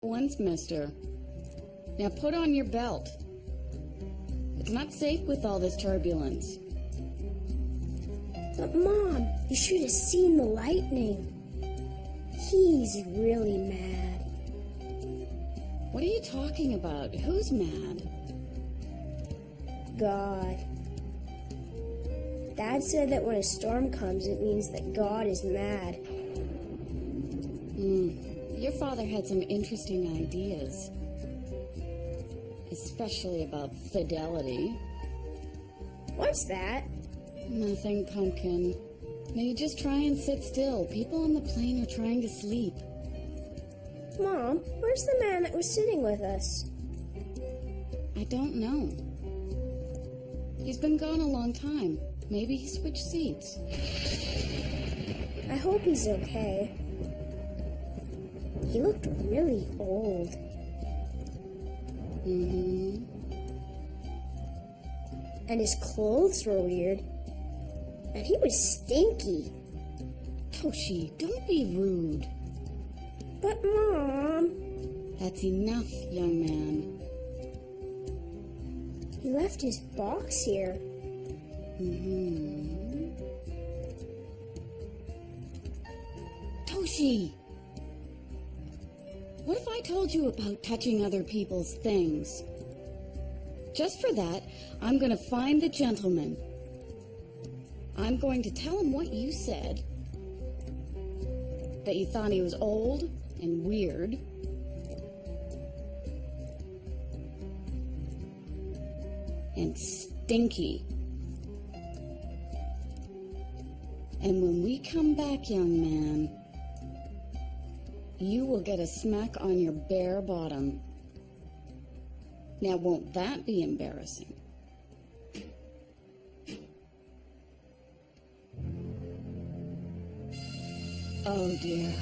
Once, mister. Now put on your belt. It's not safe with all this turbulence. But Mom, you should have seen the lightning. He's really mad. What are you talking about? Who's mad? God. Dad said that when a storm comes, it means that God is mad. Your father had some interesting ideas. Especially about fidelity. What's that? Nothing, Pumpkin. Now you just try and sit still. People on the plane are trying to sleep. Mom, where's the man that was sitting with us? I don't know. He's been gone a long time. Maybe he switched seats. I hope he's okay. He looked really old. And his clothes were weird. And he was stinky. Toshi, don't be rude. But Mom... That's enough, young man. He left his box here. Toshi! What if I told you about touching other people's things? Just for that, I'm going to find the gentleman. I'm going to tell him what you said. That you thought he was old and weird. And stinky. And when we come back, young man, you will get a smack on your bare bottom. Now, won't that be embarrassing? Oh, dear.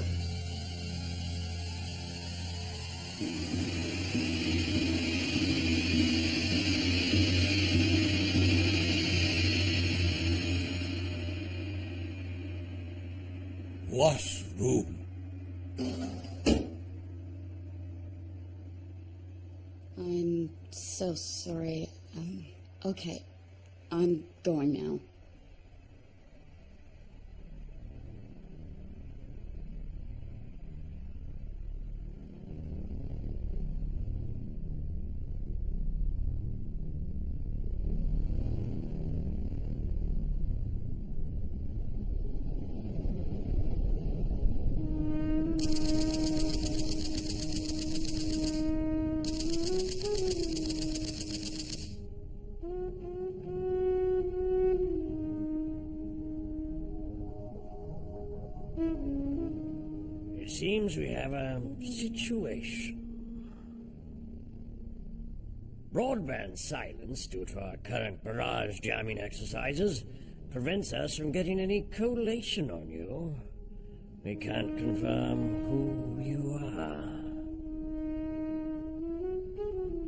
Washroom. I'm so sorry. Okay. I'm going now. It seems we have a situation. Broadband silence due to our current barrage jamming exercises prevents us from getting any collation on you. We can't confirm who you are.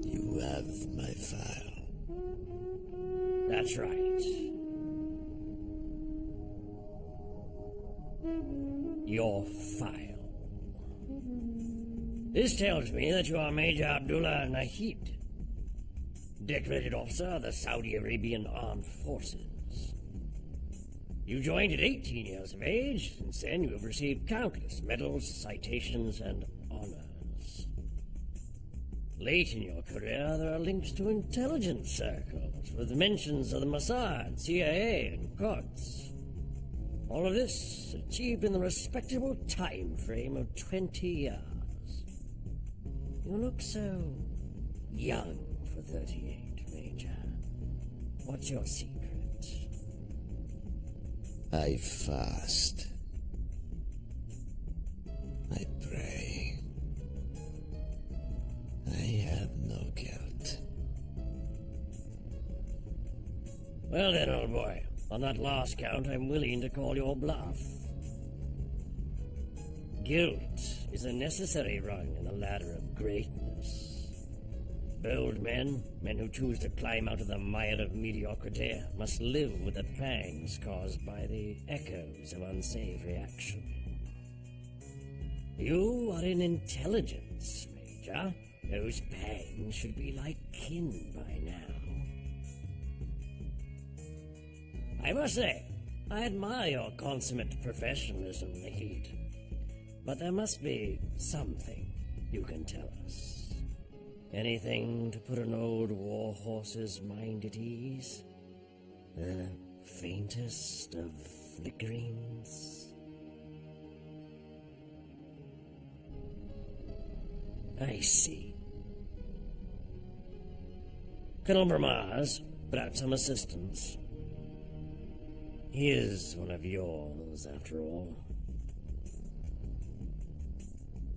You have my file. That's right. Your file. This tells me that you are Major Abdullah Nahid, decorated officer of the Saudi Arabian Armed Forces. You joined at 18 years of age. Since then, you have received countless medals, citations, and honors. Late in your career, there are links to intelligence circles, with mentions of the Mossad, CIA, and Quds. All of this achieved in the respectable time frame of 20 years. You look so young for 38, Major. What's your secret? I fast. I pray. I have no guilt. Well then, old boy, on that last count, I'm willing to call your bluff. Guilt is a necessary rung in the ladder of greatness. Bold men, men who choose to climb out of the mire of mediocrity, must live with the pangs caused by the echoes of unsavory action. You are in intelligence, Major. Major. Those pangs should be like kin by now. I must say, I admire your consummate professionalism, Nahid. But there must be something you can tell us. Anything to put an old warhorse's mind at ease? The faintest of flickerings? I see. Colonel Bramars brought some assistance. He is one of yours, after all.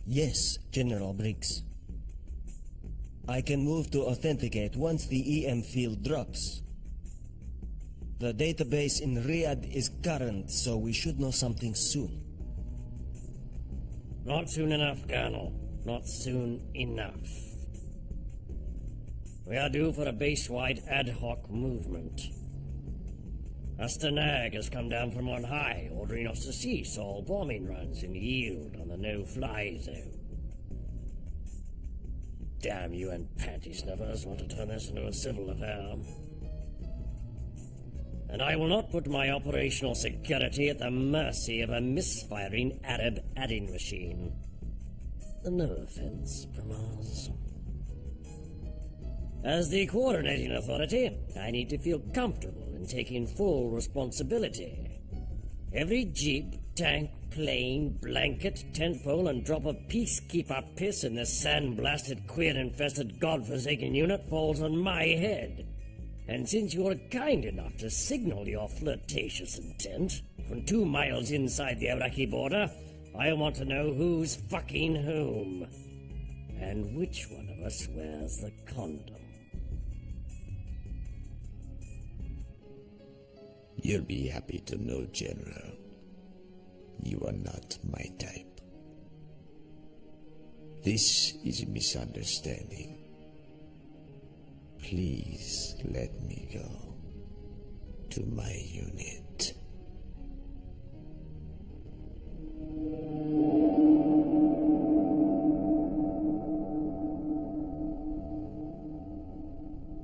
Yes, General Briggs. I can move to authenticate once the EM field drops. The database in Riyadh is current, so we should know something soon. Not soon enough, Colonel. Not soon enough. We are due for a base-wide ad hoc movement. Astanag has come down from on high, ordering us to cease all bombing runs and yield on the no-fly zone. Damn you and panty snuffers want to turn this into a civil affair. And I will not put my operational security at the mercy of a misfiring Arab adding machine. No offense, Bramars. As the coordinating authority, I need to feel comfortable in taking full responsibility. Every jeep, tank, plane, blanket, tent pole, and drop of peacekeeper piss in this sand-blasted, queer-infested, godforsaken unit falls on my head. And since you are kind enough to signal your flirtatious intent from 2 miles inside the Iraqi border, I want to know who's fucking whom. And which one of us wears the condom. You'll be happy to know, General. You are not my type. This is a misunderstanding. Please let me go to my unit.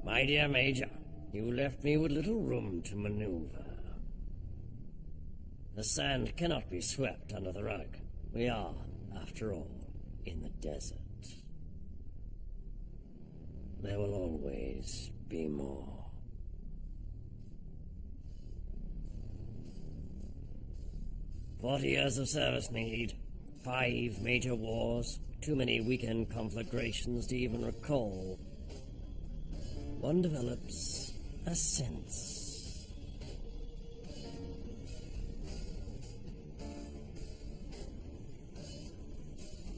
My dear Major, you left me with little room to maneuver. The sand cannot be swept under the rug. We are, after all, in the desert. There will always be more. "40 years of service, Need. 5 major wars, too many weekend conflagrations to even recall. One develops a sense.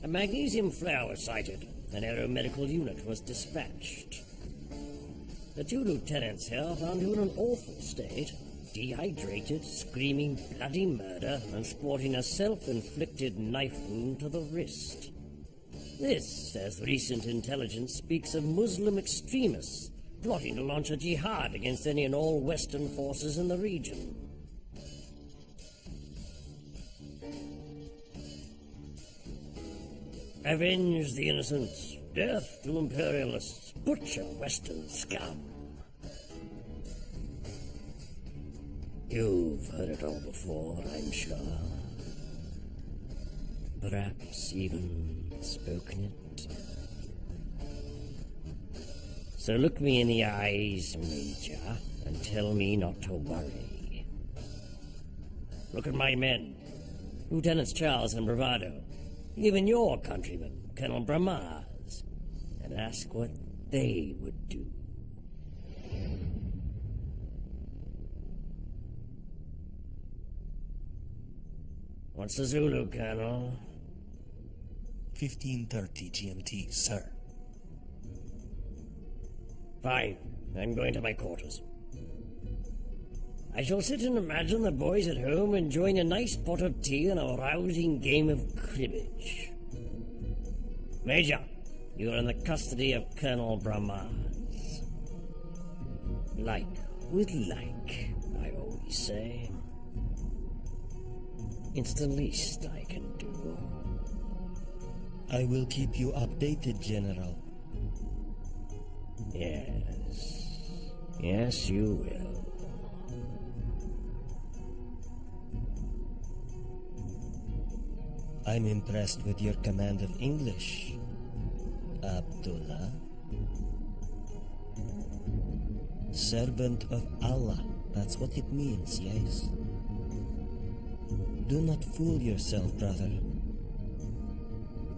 A magnesium flare was sighted. An aeromedical unit was dispatched. The 2 lieutenants here found you in an awful state, dehydrated, screaming bloody murder, and sporting a self-inflicted knife wound to the wrist. This, as recent intelligence speaks of Muslim extremists plotting to launch a jihad against any and all Western forces in the region. Avenge the innocents. Death to imperialists. Butcher Western scum. You've heard it all before, I'm sure. Perhaps even spoken it. So look me in the eyes, Major, and tell me not to worry. Look at my men, Lieutenants Charles and Bravado, even your countryman, Colonel Bramars, and ask what they would do. What's the Zulu, Colonel? 15:30 GMT, sir. Fine. I'm going to my quarters. I shall sit and imagine the boys at home enjoying a nice pot of tea and a rousing game of cribbage. Major, you are in the custody of Colonel Bramars. Like with like, I always say. It's the least I can do. I will keep you updated, General. Yes. Yes, you will. I'm impressed with your command of English, Abdullah. Servant of Allah, that's what it means, yes. Do not fool yourself, brother.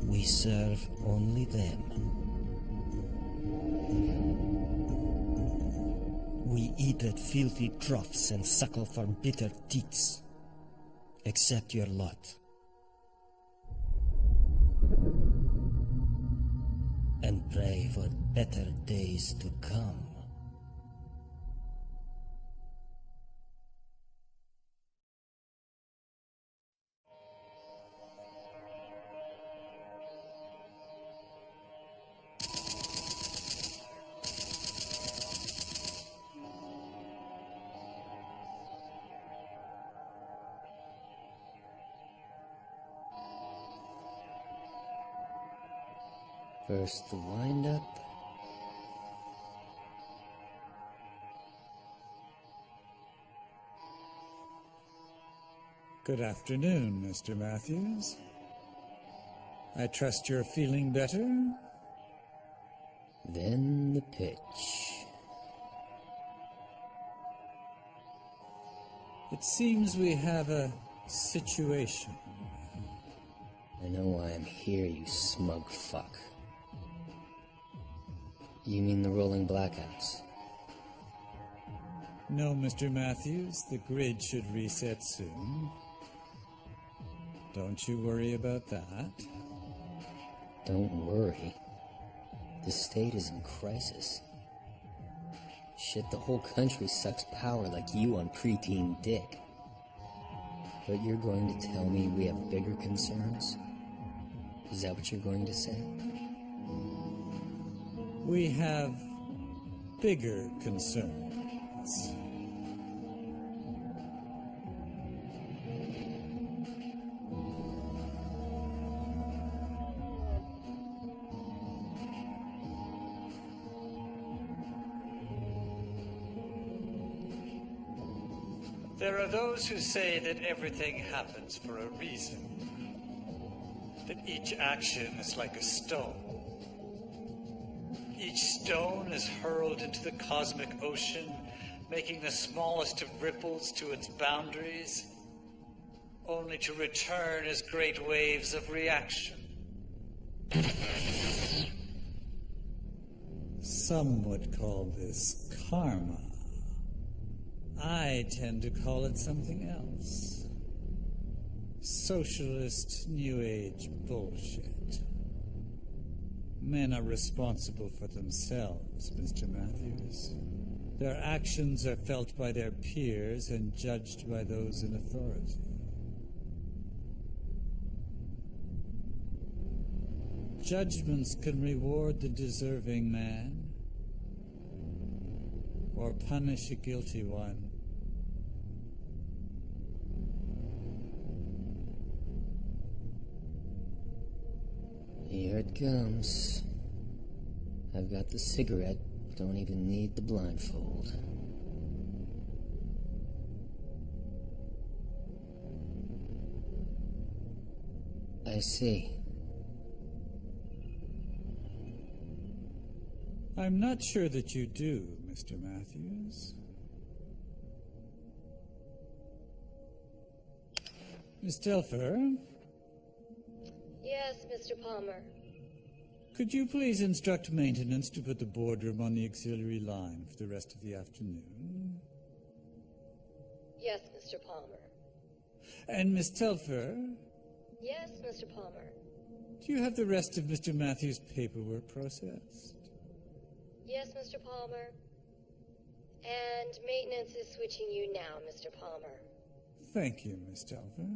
We serve only them. We eat at filthy troughs and suckle for bitter teats. Accept your lot. And pray for better days to come. First the wind-up. Good afternoon, Mr. Matthews. I trust you're feeling better? Then the pitch. It seems we have a situation. I know why I'm here, you smug fuck. You mean the rolling blackouts? No, Mr. Matthews, the grid should reset soon. Don't you worry about that. Don't worry. The state is in crisis. Shit, the whole country sucks power like you on preteen dick. But you're going to tell me we have bigger concerns? Is that what you're going to say? We have bigger concerns. There are those who say that everything happens for a reason. That each action is like a stone. Each stone is hurled into the cosmic ocean, making the smallest of ripples to its boundaries, only to return as great waves of reaction. Some would call this karma. I tend to call it something else. Socialist New Age bullshit. Men are responsible for themselves, Mr. Matthews. Their actions are felt by their peers and judged by those in authority. Judgments can reward the deserving man or punish a guilty one. Here it comes. I've got the cigarette, don't even need the blindfold. I see. I'm not sure that you do, Mr. Matthews. Miss Telfer? Yes, Mr. Palmer. Could you please instruct maintenance to put the boardroom on the auxiliary line for the rest of the afternoon? Yes, Mr. Palmer. And Miss Telfer, Yes, Mr. Palmer. do you have the rest of Mr. Matthews' paperwork processed? Yes, Mr. Palmer. And maintenance is switching you now, Mr. Palmer. Thank you, Miss Telfer.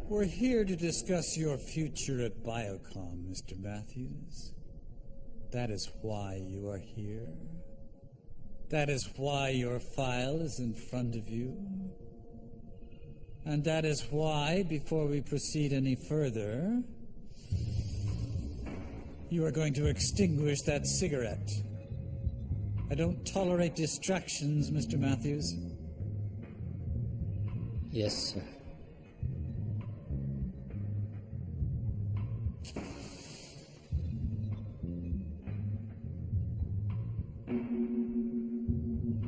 We're here to discuss your future at Biocom, Mr. Matthews. That is why you are here. That is why your file is in front of you. And that is why, before we proceed any further, you are going to extinguish that cigarette. I don't tolerate distractions, Mr. Matthews. Yes, sir.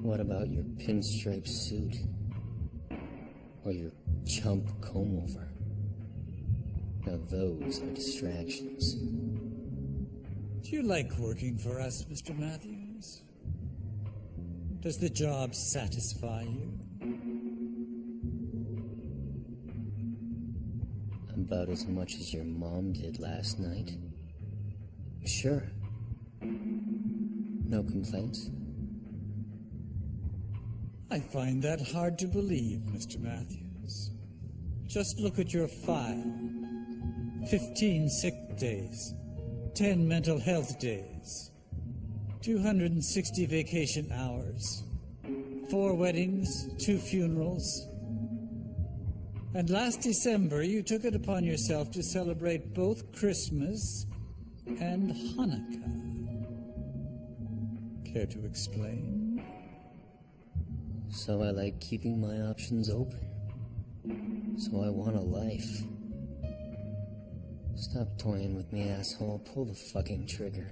What about your pinstripe suit? Or your chump comb-over? Now those are distractions. Do you like working for us, Mr. Matthews? Does the job satisfy you? About as much as your mom did last night. Sure. No complaints? I find that hard to believe, Mr. Matthews. Just look at your file. 15 sick days, 10 mental health days, 260 vacation hours, 4 weddings, 2 funerals. And last December, you took it upon yourself to celebrate both Christmas and Hanukkah. Care to explain? So I like keeping my options open. So I want a life. Stop toying with me, asshole. Pull the fucking trigger.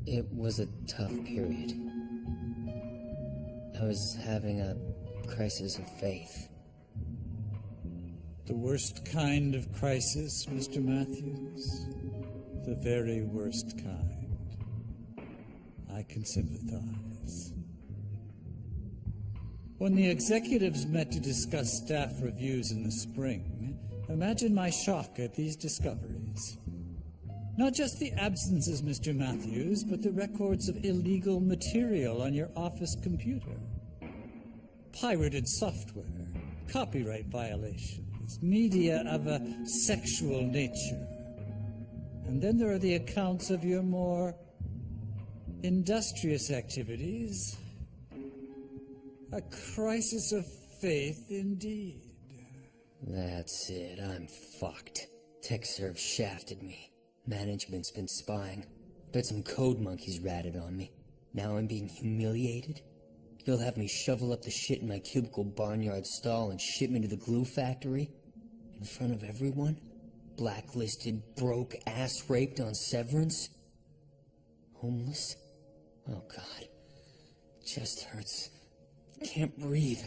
It was a tough period. I was having a crisis of faith. The worst kind of crisis, Mr. Matthews. The very worst kind. I can sympathize. When the executives met to discuss staff reviews in the spring, imagine my shock at these discoveries. Not just the absences, Mr. Matthews, but the records of illegal material on your office computer. Pirated software, copyright violations, media of a sexual nature. And then there are the accounts of your more industrious activities. A crisis of faith indeed. That's it, I'm fucked. TechServe shafted me. Management's been spying. Bet some code monkeys ratted on me. Now I'm being humiliated? You'll have me shovel up the shit in my cubicle barnyard stall and ship me to the glue factory? In front of everyone? Blacklisted, broke, ass-raped on severance? Homeless? Oh god. Chest hurts. Can't breathe.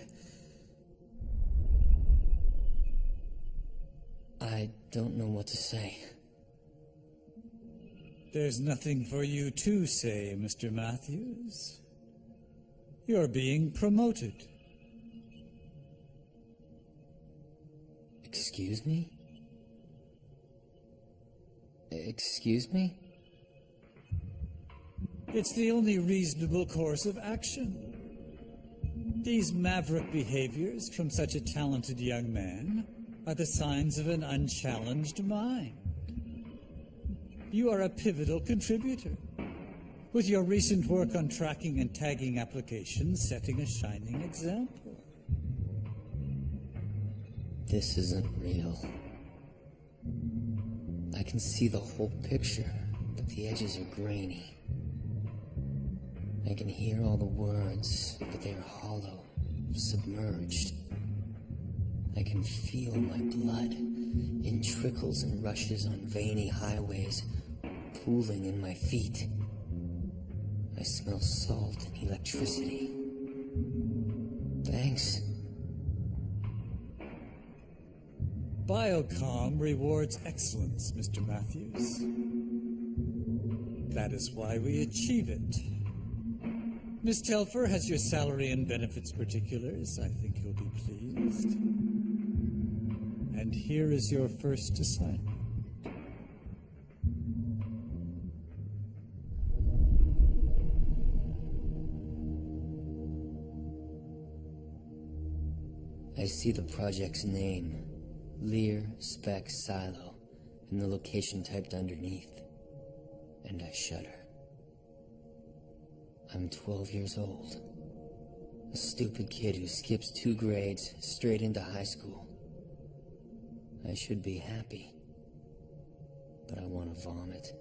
I don't know what to say. There's nothing for you to say, Mr. Matthews. You're being promoted. Excuse me? Excuse me? It's the only reasonable course of action. These maverick behaviors from such a talented young man are the signs of an unchallenged mind. You are a pivotal contributor, with your recent work on tracking and tagging applications setting a shining example. This isn't real. I can see the whole picture, but the edges are grainy. I can hear all the words, but they are hollow, submerged. I can feel my blood in trickles and rushes on veiny highways, pooling in my feet. I smell salt and electricity. Thanks. Biocom rewards excellence, Mr. Matthews. That is why we achieve it. Miss Telfer has your salary and benefits particulars. I think you'll be pleased. And here is your first assignment. I see the project's name, Lear Spec Silo, and the location typed underneath, and I shudder. I'm 12 years old. A stupid kid who skips 2 grades straight into high school. I should be happy, but I want to vomit.